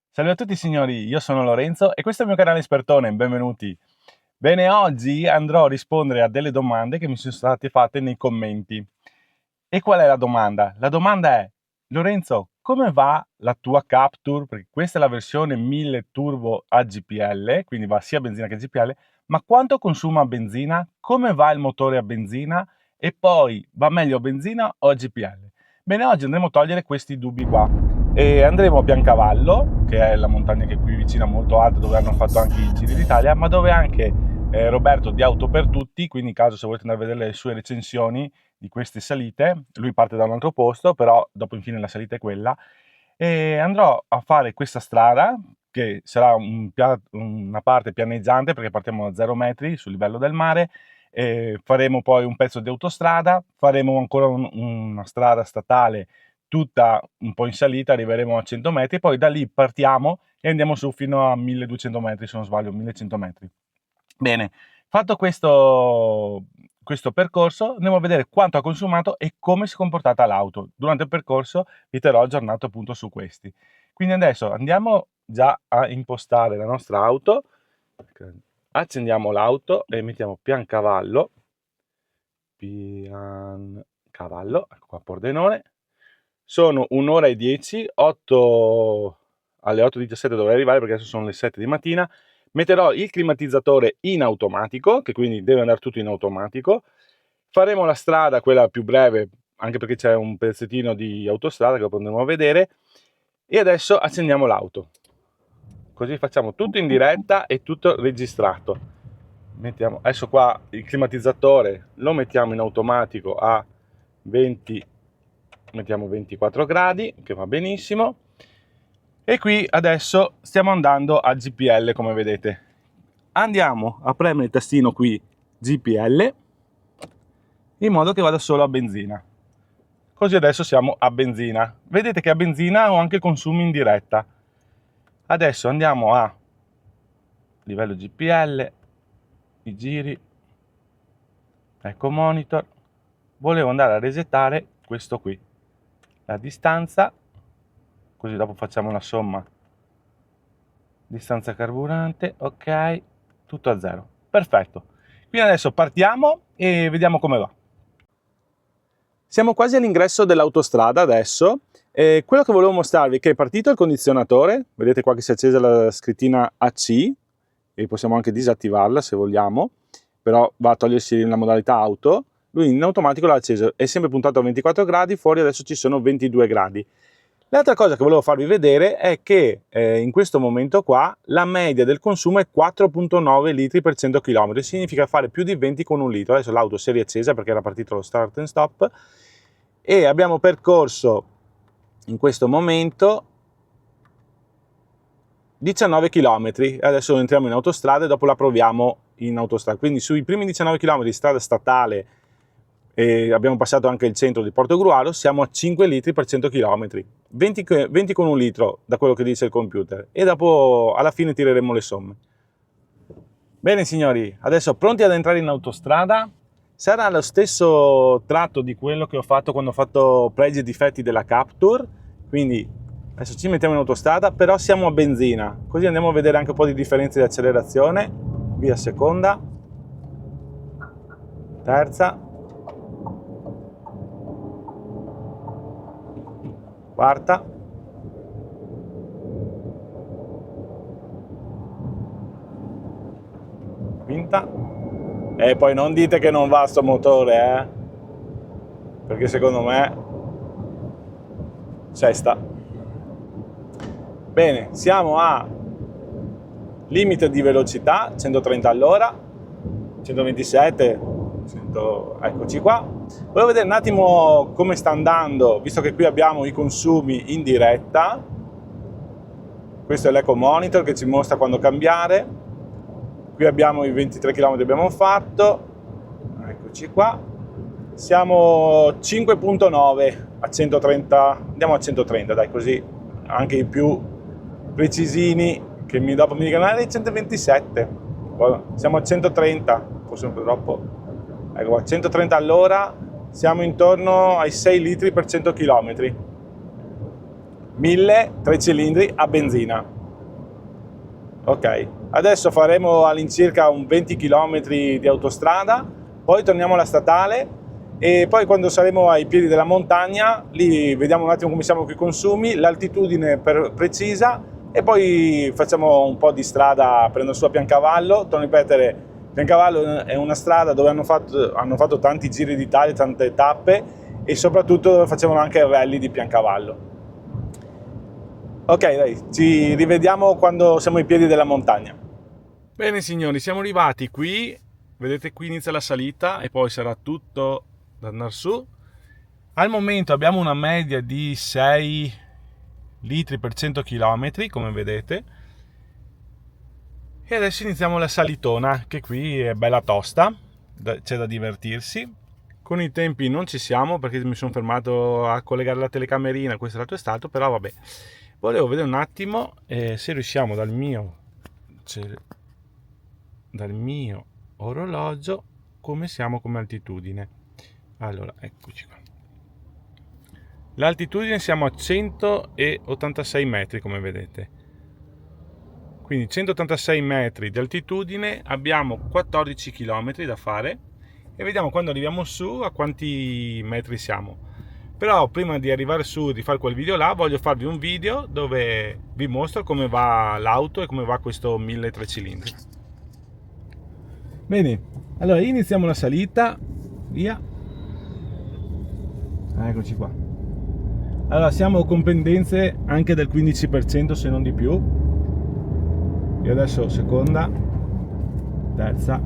Salve a tutti signori, io sono Lorenzo e questo è il mio canale Espertone, benvenuti. Bene, oggi andrò a rispondere a delle domande che mi sono state fatte nei commenti. E qual è la domanda? La domanda è: Lorenzo, come va la tua Captur? Perché questa è la versione 1000 Turbo a GPL, quindi va sia benzina che GPL, ma quanto consuma benzina? Come va il motore a benzina? E poi, va meglio a benzina o a GPL? Bene, oggi andremo a togliere questi dubbi qua. E andremo a Biancavallo, che è la montagna che è qui vicina, molto alta, dove hanno fatto anche i Giri d'Italia, ma dove anche Roberto di Auto per Tutti, quindi in caso se volete andare a vedere le sue recensioni di queste salite, lui parte da un altro posto, però dopo infine la salita è quella, e andrò a fare questa strada, che sarà una parte pianeggiante, perché partiamo da 0 metri sul livello del mare, e faremo poi un pezzo di autostrada, faremo ancora una strada statale tutta un po' in salita, arriveremo a 100 metri, poi da lì partiamo e andiamo su fino a 1200 metri, se non sbaglio, 1100 metri. Bene, fatto questo percorso, andiamo a vedere quanto ha consumato e come si è comportata l'auto. Durante il percorso vi terrò aggiornato appunto su questi. Quindi adesso andiamo già a impostare la nostra auto, accendiamo l'auto e mettiamo pian cavallo, ecco qua Pordenone. Sono 1 ora e 10, alle 8:17 dovrei arrivare perché adesso sono le 7 di mattina. Metterò il climatizzatore in automatico, che quindi deve andare tutto in automatico. Faremo la strada, quella più breve, anche perché c'è un pezzettino di autostrada che lo potremo vedere. E adesso accendiamo l'auto. Così facciamo tutto in diretta e tutto registrato. Adesso qua il climatizzatore lo mettiamo in automatico a 20, mettiamo 24 gradi, che va benissimo. E qui adesso stiamo andando a GPL, come vedete. Andiamo a premere il tastino qui GPL in modo che vada solo a benzina. Così adesso siamo a benzina. Vedete che a benzina ho anche consumi in diretta. Adesso andiamo a livello GPL, i giri, ecco monitor. Volevo andare a resettare questo qui, la distanza, così dopo facciamo la somma. Distanza carburante, ok, tutto a 0. Perfetto. Quindi adesso partiamo e vediamo come va. Siamo quasi all'ingresso dell'autostrada adesso. Quello che volevo mostrarvi è che è partito il condizionatore, vedete qua che si è accesa la scrittina AC, e possiamo anche disattivarla se vogliamo, però va a togliersi la modalità auto. Lui in automatico l'ha acceso, è sempre puntato a 24 gradi, fuori adesso ci sono 22 gradi. L'altra cosa che volevo farvi vedere è che in questo momento qua la media del consumo è 4,9 litri per 100 km, significa fare più di 20 con un litro. Adesso l'auto si è riaccesa perché era partito lo start and stop e abbiamo percorso in questo momento 19 km. Adesso entriamo in autostrada e dopo la proviamo in autostrada. Quindi sui primi 19 km di strada statale, e abbiamo passato anche il centro di Portogruaro, siamo a 5 litri per 100 km, 20 con un litro da quello che dice il computer, e dopo alla fine tireremo le somme. Bene signori, adesso pronti ad entrare in autostrada. Sarà lo stesso tratto di quello che ho fatto quando ho fatto pregi e difetti della Captur, quindi adesso ci mettiamo in autostrada, però siamo a benzina, così andiamo a vedere anche un po' di differenze di accelerazione. Via seconda, terza, quarta, quinta, e poi non dite che non va sto motore, perché secondo me sesta. Bene, siamo a limite di velocità 130 all'ora, 127, 100, eccoci qua. Volevo vedere un attimo come sta andando, visto che qui abbiamo i consumi in diretta. Questo è l'eco monitor che ci mostra quando cambiare. Qui abbiamo i 23 km che abbiamo fatto, eccoci qua. Siamo 5,9 a 130, andiamo a 130, dai, così anche i più precisini che dopo mi dicono 127, siamo a 130, forse un po' troppo, ecco qua, 130 all'ora, siamo intorno ai 6 litri per 100 km. 1000, 3 cilindri a benzina. Ok, adesso faremo all'incirca un 20 km di autostrada, poi torniamo alla statale e poi quando saremo ai piedi della montagna, lì vediamo un attimo come siamo con i consumi, l'altitudine precisa e poi facciamo un po' di strada, prendo su a Piancavallo. Torno a ripetere, Piancavallo è una strada dove hanno fatto tanti giri d'Italia, tante tappe e soprattutto dove facevano anche il rally di Piancavallo. Ok, dai, ci rivediamo quando siamo ai piedi della montagna. Bene signori, siamo arrivati qui, vedete qui inizia la salita e poi sarà tutto da andare su. Al momento abbiamo una media di 6 litri per 100 km, come vedete. E adesso iniziamo la salitona, che qui è bella tosta, c'è da divertirsi. Con i tempi non ci siamo perché mi sono fermato a collegare la telecamerina, questo lato è stato, però vabbè. Volevo vedere un attimo se riusciamo dal mio orologio come siamo come altitudine. Allora, eccoci qua. L'altitudine siamo a 186 metri, come vedete. Quindi 186 metri di altitudine, abbiamo 14 km da fare e vediamo quando arriviamo su a quanti metri siamo. Però prima di arrivare su, di fare quel video là, voglio farvi un video dove vi mostro come va l'auto e come va questo 1003 cilindri. Bene, allora iniziamo la salita, via. Eccoci qua. Allora siamo con pendenze anche del 15% se non di più. E adesso seconda, terza.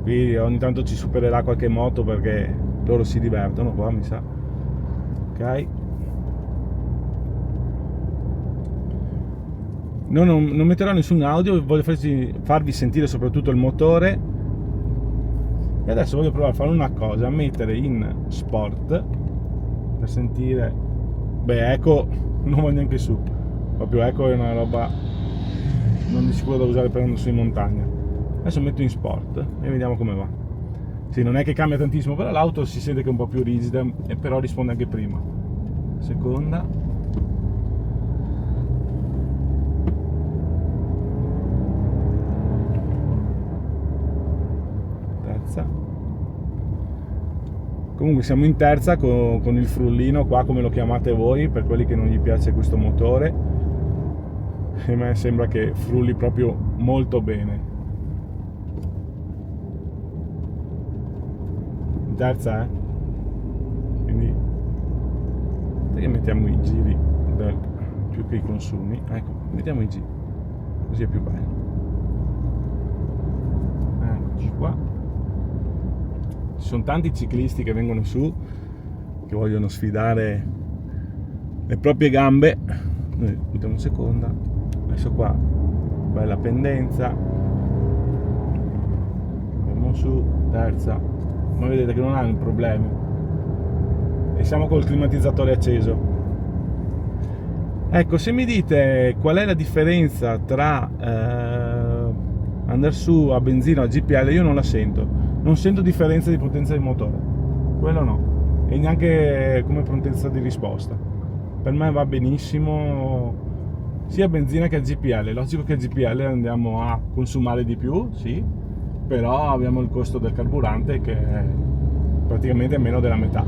Qui ogni tanto ci supererà qualche moto perché loro si divertono qua, mi sa. Ok, non metterò nessun audio, voglio farvi sentire soprattutto il motore. E adesso voglio provare a fare una cosa, a mettere in sport per sentire. Beh, eco non va neanche su, proprio eco è una roba non di sicuro da usare per andare su in montagna. Adesso metto in sport e vediamo come va. Sì, non è che cambia tantissimo, però l'auto si sente che è un po' più rigida e però risponde anche prima. Seconda. Terza. Comunque siamo in terza con il frullino qua, come lo chiamate voi, per quelli che non gli piace questo motore. E a me sembra che frulli proprio molto bene. Terza, quindi mettiamo i giri più che i consumi, ecco, mettiamo i giri così è più bello. Eccoci qua, ci sono tanti ciclisti che vengono su che vogliono sfidare le proprie gambe. Noi mettiamo seconda, adesso qua bella pendenza, andiamo su, terza. Ma vedete che non hanno problemi e siamo col climatizzatore acceso. Ecco, se mi dite qual è la differenza tra andare su a benzina o a GPL, io non la sento, non sento differenza di potenza di motore, quello no, e neanche come potenza di risposta. Per me va benissimo sia a benzina che a GPL. Logico che a GPL andiamo a consumare di più, sì, però abbiamo il costo del carburante che è praticamente meno della metà.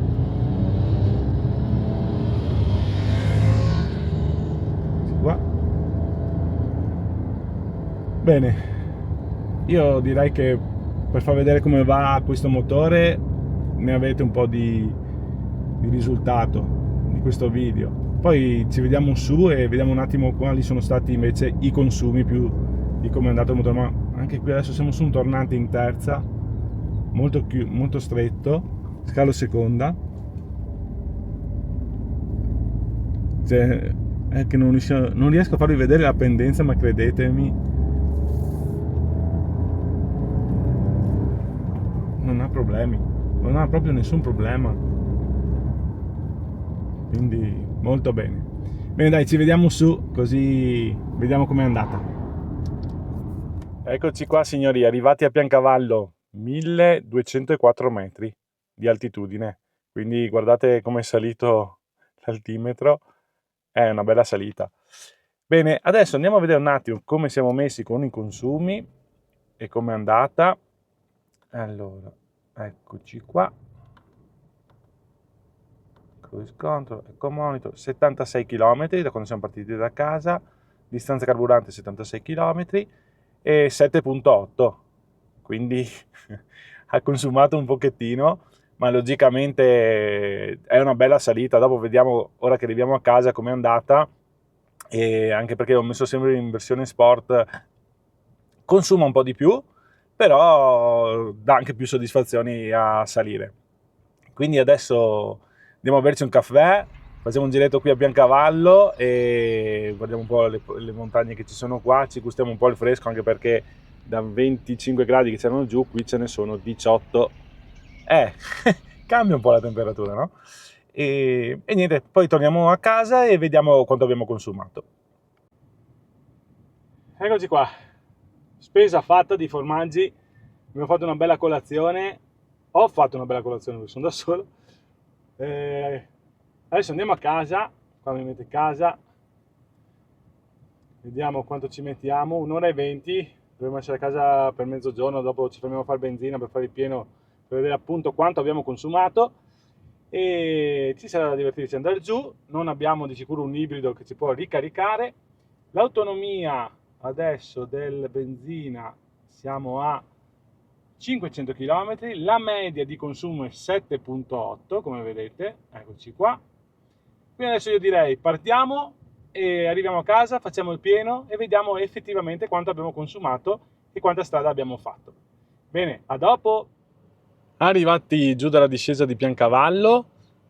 Qua. Bene, io direi che per far vedere come va questo motore ne avete un po' di risultato di questo video. Poi ci vediamo su e vediamo un attimo quali sono stati invece i consumi più di come è andato il motore. Ma anche qui adesso siamo su un tornante in terza, molto stretto, scalo seconda, cioè è che non riesco a farvi vedere la pendenza, ma credetemi non ha problemi, non ha proprio nessun problema, quindi molto bene. Bene dai, ci vediamo su così vediamo com'è andata. Eccoci qua signori, arrivati a Piancavallo, 1204 metri di altitudine. quindi guardate come è salito l'altimetro, è una bella salita. Bene, adesso andiamo a vedere un attimo come siamo messi con i consumi e come è andata. Allora, eccoci qua. Riscontro, ecco monitor, 76 km da quando siamo partiti da casa, distanza carburante 76 km e 7.8, quindi ha consumato un pochettino, ma logicamente è una bella salita. Dopo vediamo, ora che arriviamo a casa, com'è andata, e anche perché ho messo sempre in versione sport, consuma un po' di più, però dà anche più soddisfazioni a salire. Quindi adesso andiamo a berci un caffè, facciamo un giretto qui a Biancavallo e guardiamo un po' le montagne che ci sono qua, ci gustiamo un po' il fresco, anche perché da 25 gradi che c'erano giù, qui ce ne sono 18. Cambia un po' la temperatura, no? E niente, poi torniamo a casa e vediamo quanto abbiamo consumato. Eccoci qua, spesa fatta di formaggi, abbiamo fatto una bella colazione, ho fatto una bella colazione perché sono da solo. Adesso andiamo a casa, qua mi metto in casa, vediamo quanto ci mettiamo, un'ora e 20, dovremmo essere a casa per mezzogiorno, dopo ci fermiamo a fare benzina per fare il pieno, per vedere appunto quanto abbiamo consumato e ci sarà da divertirci ad andare giù. Non abbiamo di sicuro un ibrido che ci può ricaricare. L'autonomia adesso del benzina siamo a 500 km, la media di consumo è 7.8 come vedete, eccoci qua. Quindi adesso io direi partiamo e arriviamo a casa, facciamo il pieno e vediamo effettivamente quanto abbiamo consumato e quanta strada abbiamo fatto. Bene, a dopo! Arrivati giù dalla discesa di Piancavallo,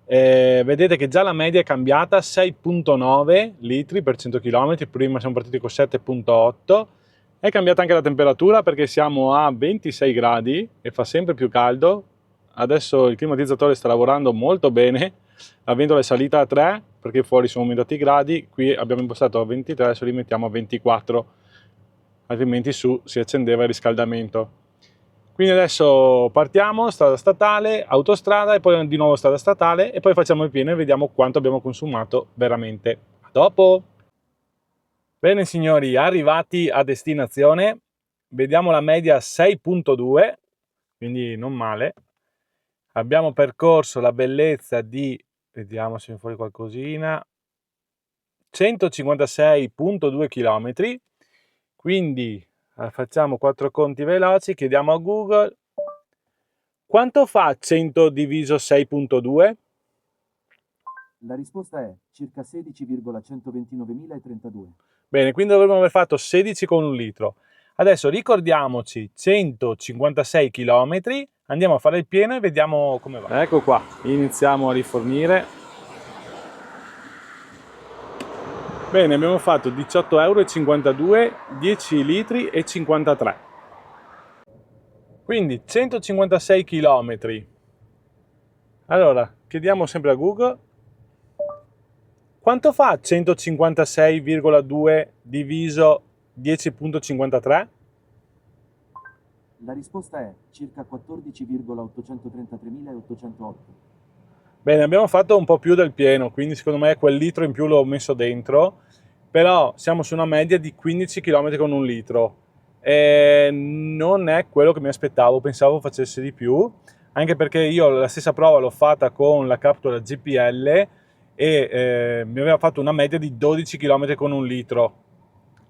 vedete che già la media è cambiata, 6.9 litri per 100 km, prima siamo partiti con 7.8. È cambiata anche la temperatura perché siamo a 26 gradi e fa sempre più caldo. Adesso il climatizzatore sta lavorando molto bene, la ventola è salita a 3 perché fuori sono aumentati i gradi, qui abbiamo impostato a 23, adesso li mettiamo a 24, altrimenti su si accendeva il riscaldamento. Quindi adesso partiamo, strada statale, autostrada e poi di nuovo strada statale e poi facciamo il pieno e vediamo quanto abbiamo consumato veramente. A dopo! Bene signori, arrivati a destinazione, vediamo la media 6.2, quindi non male. Abbiamo percorso la bellezza di, vediamo se mi fuori qualcosina, 156.2 km, quindi facciamo 4 conti veloci, chiediamo a Google quanto fa 100 diviso 6.2? La risposta è circa 16,129.032. Bene, quindi dovremmo aver fatto 16 con un litro. Adesso ricordiamoci 156 km, andiamo a fare il pieno e vediamo come va. Ecco qua, iniziamo a rifornire. Bene, abbiamo fatto 18,52 €, 10 litri e 53. Quindi 156 km. Allora, chiediamo sempre a Google quanto fa 156,2 diviso 10.53? La risposta è circa 14,833.808. Bene, abbiamo fatto un po' più del pieno, quindi secondo me quel litro in più l'ho messo dentro, però siamo su una media di 15 km con un litro. E non è quello che mi aspettavo, pensavo facesse di più, anche perché io la stessa prova l'ho fatta con la capsula GPL e mi aveva fatto una media di 12 km con un litro.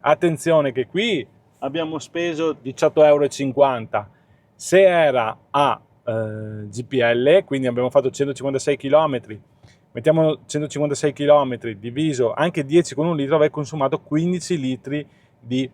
Attenzione che qui abbiamo speso 18,50 €. Se era a GPL, quindi abbiamo fatto 156 km, mettiamo 156 km diviso anche 10 con un litro, avrei consumato 15 litri di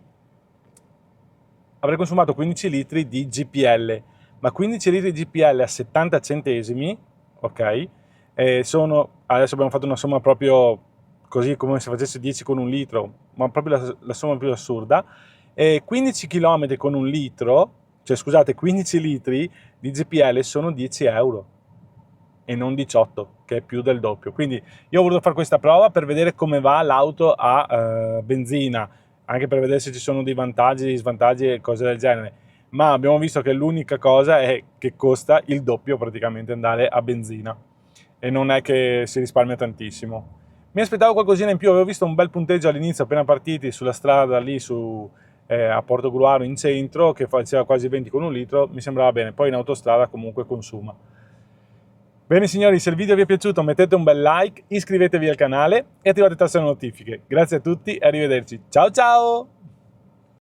GPL, ma 15 litri di GPL a 70 centesimi, ok? Adesso abbiamo fatto una somma proprio così come se facesse 10 con un litro, ma proprio la somma più assurda. 15 km con un litro, cioè scusate, 15 litri di GPL sono 10 € e non 18, che è più del doppio. Quindi io ho voluto fare questa prova per vedere come va l'auto a benzina, anche per vedere se ci sono dei vantaggi, dei svantaggi e cose del genere. Ma abbiamo visto che l'unica cosa è che costa il doppio praticamente andare a benzina. e non è che si risparmia tantissimo. Mi aspettavo qualcosina in più, avevo visto un bel punteggio all'inizio appena partiti sulla strada lì a Portogruaro in centro che faceva quasi 20 con un litro, mi sembrava bene, poi in autostrada comunque consuma. Bene signori, se il video vi è piaciuto mettete un bel like, iscrivetevi al canale e attivate le notifiche. Grazie a tutti e arrivederci. Ciao ciao!